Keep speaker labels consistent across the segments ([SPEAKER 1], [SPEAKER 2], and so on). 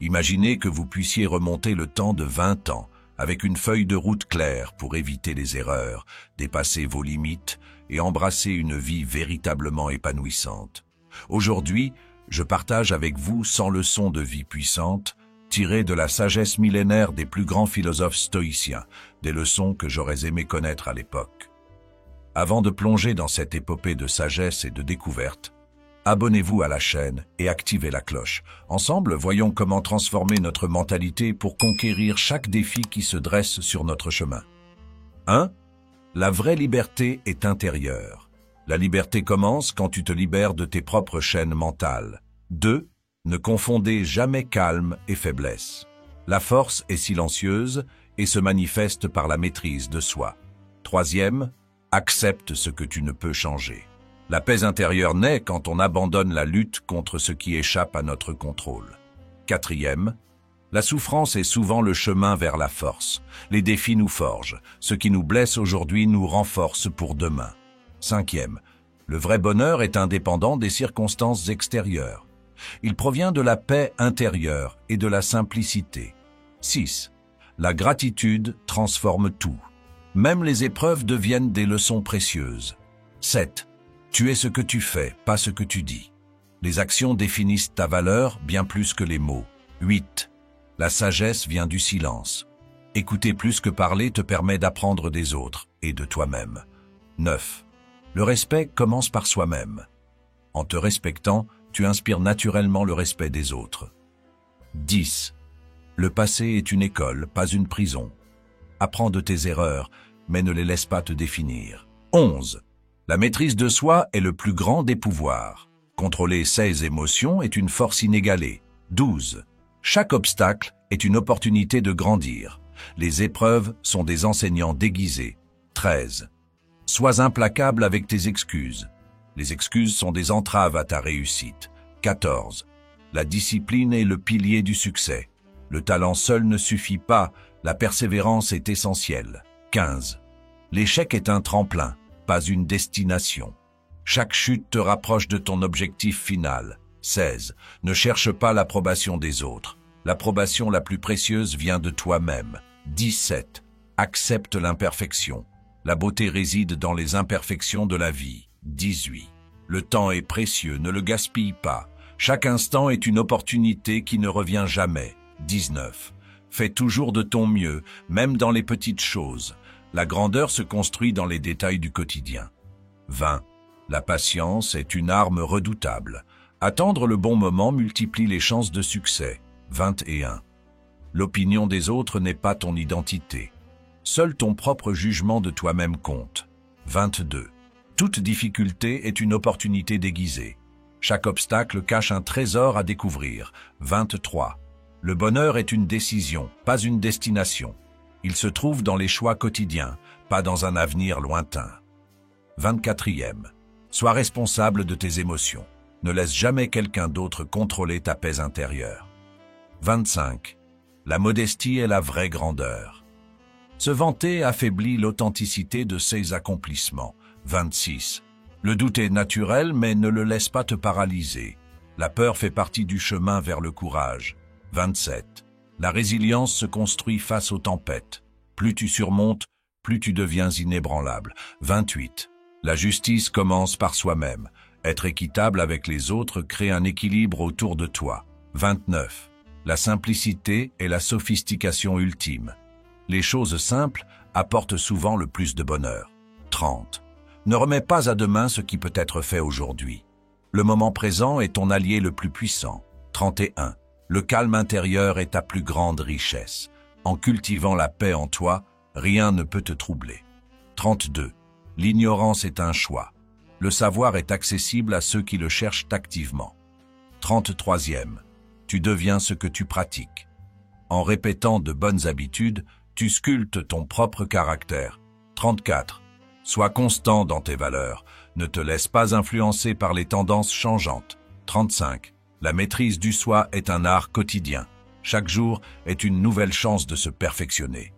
[SPEAKER 1] Imaginez que vous puissiez remonter le temps de 20 ans, avec une feuille de route claire pour éviter les erreurs, dépasser vos limites et embrasser une vie véritablement épanouissante. Aujourd'hui, je partage avec vous 100 leçons de vie puissantes, tirées de la sagesse millénaire des plus grands philosophes stoïciens, des leçons que j'aurais aimé connaître à l'époque. Avant de plonger dans cette épopée de sagesse et de découverte, abonnez-vous à la chaîne et activez la cloche. Ensemble, voyons comment transformer notre mentalité pour conquérir chaque défi qui se dresse sur notre chemin. 1. La vraie liberté est intérieure. La liberté commence quand tu te libères de tes propres chaînes mentales. 2. Ne confondez jamais calme et faiblesse. La force est silencieuse et se manifeste par la maîtrise de soi. 3. Accepte ce que tu ne peux changer. La paix intérieure naît quand on abandonne la lutte contre ce qui échappe à notre contrôle. 4. La souffrance est souvent le chemin vers la force. Les défis nous forgent. Ce qui nous blesse aujourd'hui nous renforce pour demain. 5. Le vrai bonheur est indépendant des circonstances extérieures. Il provient de la paix intérieure et de la simplicité. 6. La gratitude transforme tout. Même les épreuves deviennent des leçons précieuses. 7. Tu es ce que tu fais, pas ce que tu dis. Les actions définissent ta valeur bien plus que les mots. 8. La sagesse vient du silence. Écouter plus que parler te permet d'apprendre des autres et de toi-même. 9. Le respect commence par soi-même. En te respectant, tu inspires naturellement le respect des autres. 10. Le passé est une école, pas une prison. Apprends de tes erreurs, mais ne les laisse pas te définir. 11. La maîtrise de soi est le plus grand des pouvoirs. Contrôler ses émotions est une force inégalée. 12. Chaque obstacle est une opportunité de grandir. Les épreuves sont des enseignants déguisés. 13. Sois implacable avec tes excuses. Les excuses sont des entraves à ta réussite. 14. La discipline est le pilier du succès. Le talent seul ne suffit pas, la persévérance est essentielle. 15. L'échec est un tremplin, pas une destination. Chaque chute te rapproche de ton objectif final. 16. Ne cherche pas l'approbation des autres. L'approbation la plus précieuse vient de toi-même. 17. Accepte l'imperfection. La beauté réside dans les imperfections de la vie. 18. Le temps est précieux, ne le gaspille pas. Chaque instant est une opportunité qui ne revient jamais. 19. Fais toujours de ton mieux, même dans les petites choses. La grandeur se construit dans les détails du quotidien. 20. La patience est une arme redoutable. Attendre le bon moment multiplie les chances de succès. 21. L'opinion des autres n'est pas ton identité. Seul ton propre jugement de toi-même compte. 22. Toute difficulté est une opportunité déguisée. Chaque obstacle cache un trésor à découvrir. 23. Le bonheur est une décision, pas une destination. Il se trouve dans les choix quotidiens, pas dans un avenir lointain. 24. Sois responsable de tes émotions. Ne laisse jamais quelqu'un d'autre contrôler ta paix intérieure. 25. La modestie est la vraie grandeur. Se vanter affaiblit l'authenticité de ses accomplissements. 26. Le doute est naturel, mais ne le laisse pas te paralyser. La peur fait partie du chemin vers le courage. 27. La résilience se construit face aux tempêtes. Plus tu surmontes, plus tu deviens inébranlable. 28. La justice commence par soi-même. Être équitable avec les autres crée un équilibre autour de toi. 29. La simplicité est la sophistication ultime. Les choses simples apportent souvent le plus de bonheur. 30. Ne remets pas à demain ce qui peut être fait aujourd'hui. Le moment présent est ton allié le plus puissant. 31. Le calme intérieur est ta plus grande richesse. En cultivant la paix en toi, rien ne peut te troubler. 32. L'ignorance est un choix. Le savoir est accessible à ceux qui le cherchent activement. 33. Tu deviens ce que tu pratiques. En répétant de bonnes habitudes, tu sculptes ton propre caractère. 34. Sois constant dans tes valeurs. Ne te laisse pas influencer par les tendances changeantes. 35. La maîtrise du soi est un art quotidien. Chaque jour est une nouvelle chance de se perfectionner.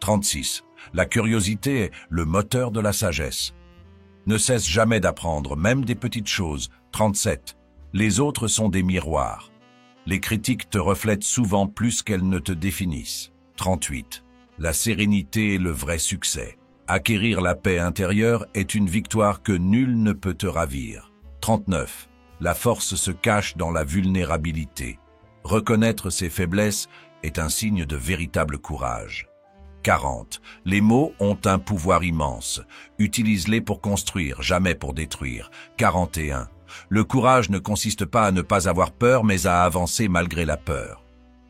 [SPEAKER 1] 36. La curiosité est le moteur de la sagesse. Ne cesse jamais d'apprendre, même des petites choses. 37. Les autres sont des miroirs. Les critiques te reflètent souvent plus qu'elles ne te définissent. 38. La sérénité est le vrai succès. Acquérir la paix intérieure est une victoire que nul ne peut te ravir. 39. La force se cache dans la vulnérabilité. Reconnaître ses faiblesses est un signe de véritable courage. 40. Les mots ont un pouvoir immense. Utilise-les pour construire, jamais pour détruire. 41. Le courage ne consiste pas à ne pas avoir peur, mais à avancer malgré la peur.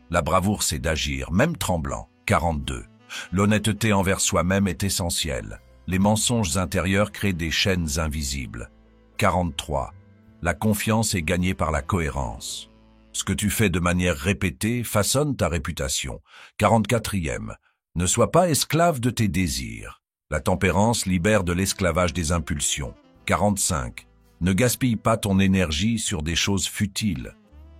[SPEAKER 1] La bravoure, c'est d'agir, même tremblant. 42. L'honnêteté envers soi-même est essentielle. Les mensonges intérieurs créent des chaînes invisibles. 43. La confiance est gagnée par la cohérence. Ce que tu fais de manière répétée façonne ta réputation. 44e. Ne sois pas esclave de tes désirs. La tempérance libère de l'esclavage des impulsions. 45. Ne gaspille pas ton énergie sur des choses futiles.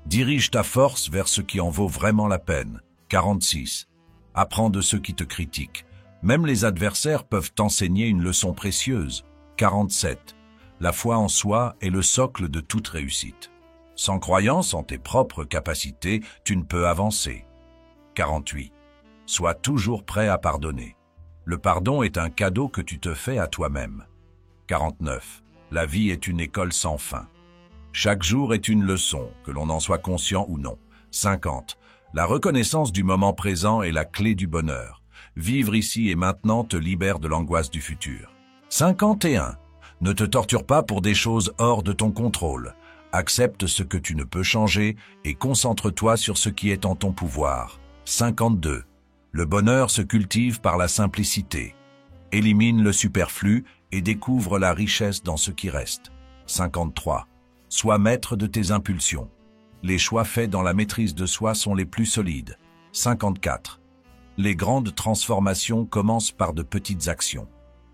[SPEAKER 1] Dirige ta force vers ce qui en vaut vraiment la peine. 46. Apprends de ceux qui te critiquent. Même les adversaires peuvent t'enseigner une leçon précieuse. 47. La foi en soi est le socle de toute réussite. Sans croyance en tes propres capacités, tu ne peux avancer. 48. Sois toujours prêt à pardonner. Le pardon est un cadeau que tu te fais à toi-même. 49. La vie est une école sans fin. Chaque jour est une leçon, que l'on en soit conscient ou non. 50. La reconnaissance du moment présent est la clé du bonheur. Vivre ici et maintenant te libère de l'angoisse du futur. 51. Ne te torture pas pour des choses hors de ton contrôle. Accepte ce que tu ne peux changer et concentre-toi sur ce qui est en ton pouvoir. 52. Le bonheur se cultive par la simplicité. Élimine le superflu et découvre la richesse dans ce qui reste. 53. Sois maître de tes impulsions. Les choix faits dans la maîtrise de soi sont les plus solides. 54. Les grandes transformations commencent par de petites actions.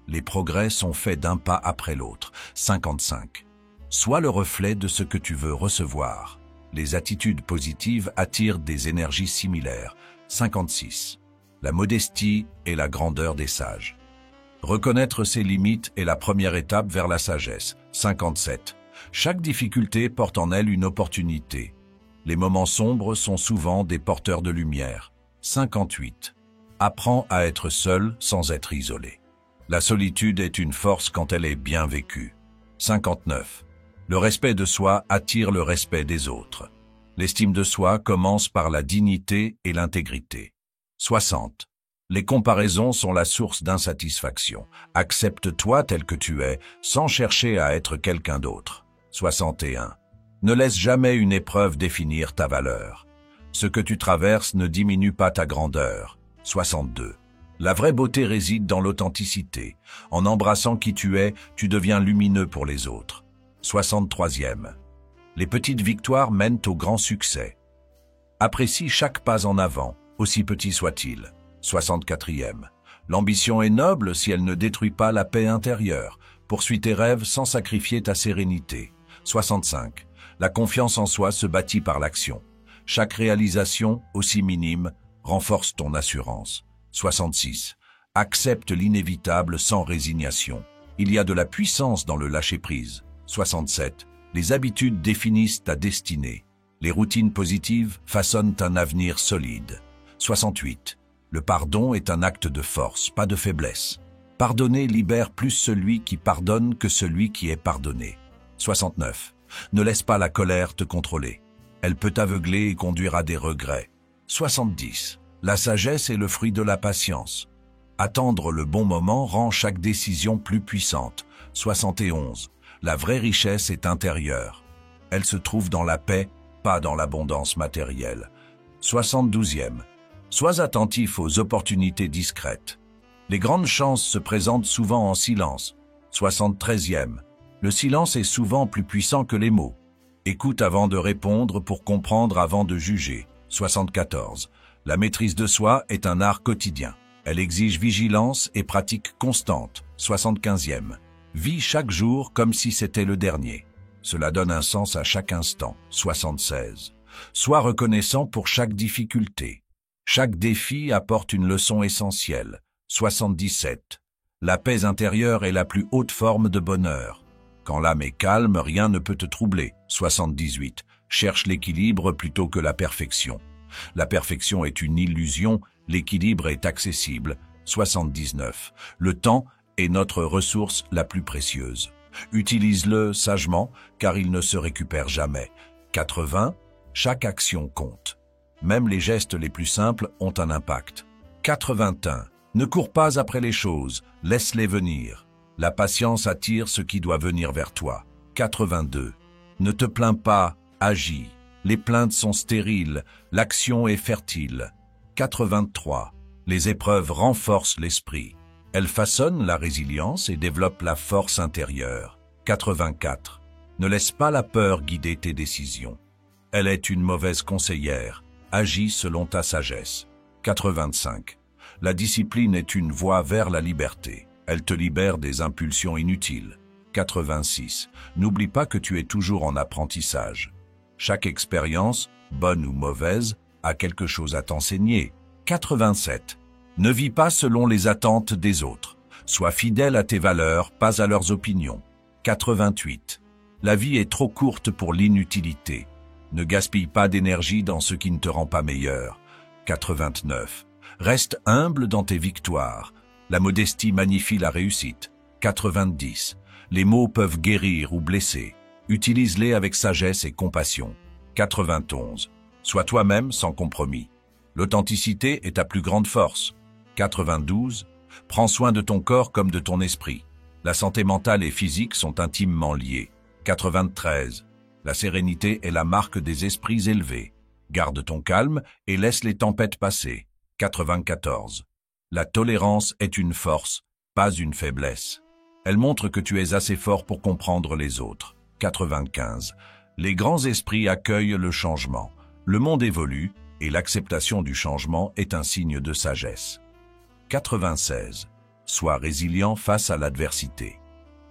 [SPEAKER 1] Les progrès sont faits d'un pas après l'autre. 55. Sois le reflet de ce que tu veux recevoir. Les attitudes positives attirent des énergies similaires. 56. La modestie est la grandeur des sages. Reconnaître ses limites est la première étape vers la sagesse. 57. Chaque difficulté porte en elle une opportunité. Les moments sombres sont souvent des porteurs de lumière. 58. Apprends à être seul sans être isolé. La solitude est une force quand elle est bien vécue. 59. Le respect de soi attire le respect des autres. L'estime de soi commence par la dignité et l'intégrité. 60. Les comparaisons sont la source d'insatisfaction. Accepte-toi tel que tu es, sans chercher à être quelqu'un d'autre. 61. Ne laisse jamais une épreuve définir ta valeur. Ce que tu traverses ne diminue pas ta grandeur. 62. La vraie beauté réside dans l'authenticité. En embrassant qui tu es, tu deviens lumineux pour les autres. 63e. Les petites victoires mènent au grand succès. Apprécie chaque pas en avant, aussi petit soit-il. 64e. L'ambition est noble si elle ne détruit pas la paix intérieure. Poursuis tes rêves sans sacrifier ta sérénité. 65. La confiance en soi se bâtit par l'action. Chaque réalisation, aussi minime, renforce ton assurance. 66. Accepte l'inévitable sans résignation. Il y a de la puissance dans le lâcher-prise. 67. Les habitudes définissent ta destinée. Les routines positives façonnent un avenir solide. 68. Le pardon est un acte de force, pas de faiblesse. Pardonner libère plus celui qui pardonne que celui qui est pardonné. 69. Ne laisse pas la colère te contrôler. Elle peut t'aveugler et conduire à des regrets. 70. La sagesse est le fruit de la patience. Attendre le bon moment rend chaque décision plus puissante. 71. La vraie richesse est intérieure. Elle se trouve dans la paix, pas dans l'abondance matérielle. 72e. Sois attentif aux opportunités discrètes. Les grandes chances se présentent souvent en silence. 73e. Le silence est souvent plus puissant que les mots. Écoute avant de répondre pour comprendre avant de juger. 74. La maîtrise de soi est un art quotidien. Elle exige vigilance et pratique constante. 75e. Vis chaque jour comme si c'était le dernier. Cela donne un sens à chaque instant. 76. Sois reconnaissant pour chaque difficulté. Chaque défi apporte une leçon essentielle. 77. La paix intérieure est la plus haute forme de bonheur. Quand l'âme est calme, rien ne peut te troubler. 78. Cherche l'équilibre plutôt que la perfection. La perfection est une illusion, l'équilibre est accessible. 79. Le temps est notre ressource la plus précieuse. Utilise-le sagement, car il ne se récupère jamais. 80. Chaque action compte. Même les gestes les plus simples ont un impact. 81. Ne cours pas après les choses, laisse-les venir. La patience attire ce qui doit venir vers toi. 82. Ne te plains pas, agis. Les plaintes sont stériles, l'action est fertile. 83. Les épreuves renforcent l'esprit. Elles façonnent la résilience et développent la force intérieure. 84. Ne laisse pas la peur guider tes décisions. Elle est une mauvaise conseillère. Agis selon ta sagesse. 85. La discipline est une voie vers la liberté. Elle te libère des impulsions inutiles. 86. N'oublie pas que tu es toujours en apprentissage. Chaque expérience, bonne ou mauvaise, a quelque chose à t'enseigner. 87. Ne vis pas selon les attentes des autres. Sois fidèle à tes valeurs, pas à leurs opinions. 88. La vie est trop courte pour l'inutilité. Ne gaspille pas d'énergie dans ce qui ne te rend pas meilleur. 89. Reste humble dans tes victoires. La modestie magnifie la réussite. 90. Les mots peuvent guérir ou blesser. Utilise-les avec sagesse et compassion. 91. Sois toi-même sans compromis. L'authenticité est ta plus grande force. 92. Prends soin de ton corps comme de ton esprit. La santé mentale et physique sont intimement liées. 93. La sérénité est la marque des esprits élevés. Garde ton calme et laisse les tempêtes passer. 94. La tolérance est une force, pas une faiblesse. Elle montre que tu es assez fort pour comprendre les autres. 95. Les grands esprits accueillent le changement. Le monde évolue et l'acceptation du changement est un signe de sagesse. 96. Sois résilient face à l'adversité.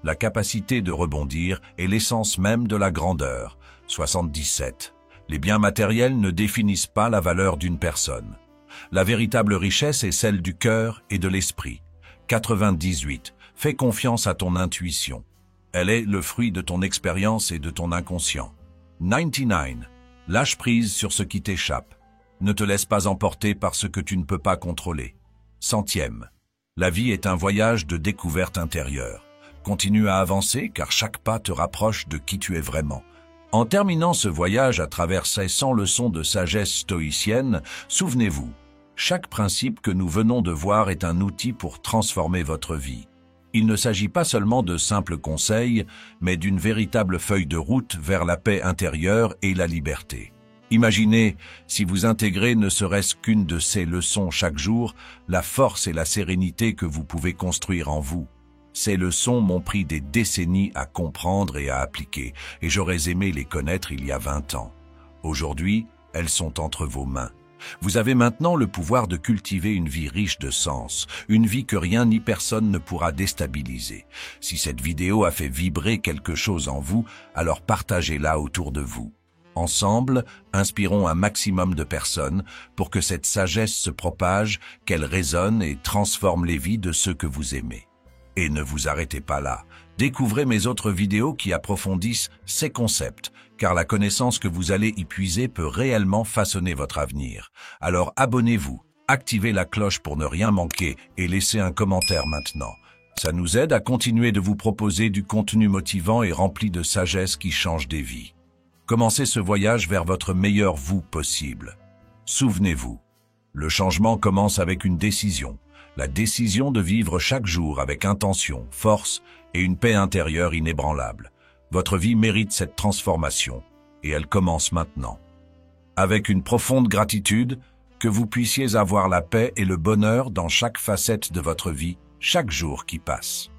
[SPEAKER 1] La capacité de rebondir est l'essence même de la grandeur. 77. Les biens matériels ne définissent pas la valeur d'une personne. La véritable richesse est celle du cœur et de l'esprit. 98. Fais confiance à ton intuition. Elle est le fruit de ton expérience et de ton inconscient. 99. Lâche prise sur ce qui t'échappe. Ne te laisse pas emporter par ce que tu ne peux pas contrôler. 100e. La vie est un voyage de découverte intérieure. Continue à avancer car chaque pas te rapproche de qui tu es vraiment. En terminant ce voyage à travers ces 100 leçons de sagesse stoïcienne, souvenez-vous, chaque principe que nous venons de voir est un outil pour transformer votre vie. Il ne s'agit pas seulement de simples conseils, mais d'une véritable feuille de route vers la paix intérieure et la liberté. Imaginez, si vous intégrez ne serait-ce qu'une de ces leçons chaque jour, la force et la sérénité que vous pouvez construire en vous. Ces leçons m'ont pris des décennies à comprendre et à appliquer, et j'aurais aimé les connaître il y a 20 ans. Aujourd'hui, elles sont entre vos mains. Vous avez maintenant le pouvoir de cultiver une vie riche de sens, une vie que rien ni personne ne pourra déstabiliser. Si cette vidéo a fait vibrer quelque chose en vous, alors partagez-la autour de vous. Ensemble, inspirons un maximum de personnes pour que cette sagesse se propage, qu'elle résonne et transforme les vies de ceux que vous aimez. Et ne vous arrêtez pas là. Découvrez mes autres vidéos qui approfondissent ces concepts, car la connaissance que vous allez y puiser peut réellement façonner votre avenir. Alors abonnez-vous, activez la cloche pour ne rien manquer et laissez un commentaire maintenant. Ça nous aide à continuer de vous proposer du contenu motivant et rempli de sagesse qui change des vies. Commencez ce voyage vers votre meilleur vous possible. Souvenez-vous, le changement commence avec une décision. La décision de vivre chaque jour avec intention, force et une paix intérieure inébranlable. Votre vie mérite cette transformation et elle commence maintenant. Avec une profonde gratitude, que vous puissiez avoir la paix et le bonheur dans chaque facette de votre vie, chaque jour qui passe.